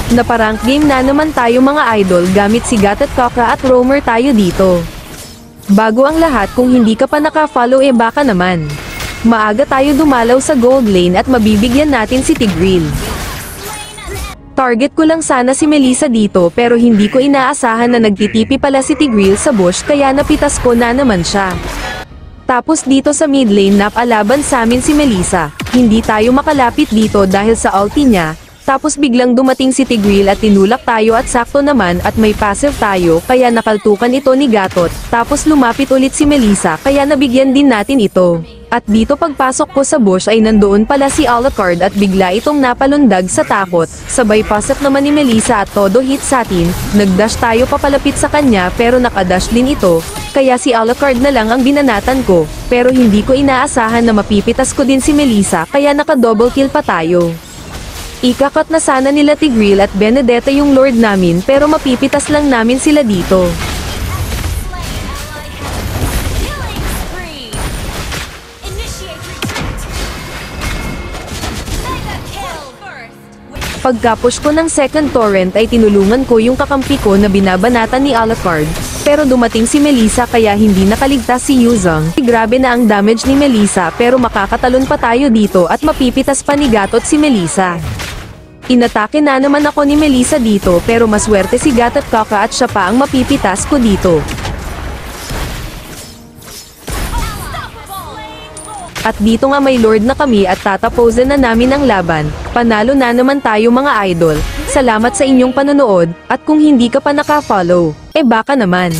Naparank game na naman tayo mga idol gamit si Gat at Kaka at Roamer tayo dito. Bago ang lahat, kung hindi ka pa naka-follow baka naman. Maaga tayo dumalaw sa gold lane at mabibigyan natin si Tigreal. Target ko lang sana si Melissa dito pero hindi ko inaasahan na nagtitipi pala si Tigreal sa bush kaya napitas ko na naman siya. Tapos dito sa mid lane napalaban sa amin si Melissa, hindi tayo makalapit dito dahil sa ulti niya. Tapos biglang dumating si Tigreal at tinulak tayo at sakto naman at may passive tayo kaya nakaltukan ito ni Gatot. Tapos lumapit ulit si Melissa kaya nabigyan din natin ito. At dito pagpasok ko sa bush ay nandoon pala si Alucard at bigla itong napalundag sa takot. Sabay passive naman ni Melissa at todo hit sa atin. Nagdash tayo papalapit sa kanya pero nakadash din ito. Kaya si Alucard na lang ang binanatan ko. Pero hindi ko inaasahan na mapipitas ko din si Melissa kaya naka-double kill pa tayo. Ikakat na sana nila Tigreal at Benedetta yung lord namin pero mapipitas lang namin sila dito. Pagka-push ko ng second torrent ay tinulungan ko yung kakampi ko na binabanatan ni Alucard. Pero dumating si Melissa kaya hindi nakaligtas si Yuzong. Grabe na ang damage ni Melissa pero makakatalon pa tayo dito at mapipitas pa ni Gatot si Melissa. Inatake na naman ako ni Melissa dito pero maswerte si Gat at Kaka at siya pa ang mapipitas ko dito. At dito nga may lord na kami at tataposin na namin ang laban. Panalo na naman tayo mga idol. Salamat sa inyong panonood at kung hindi ka pa naka-follow, baka naman.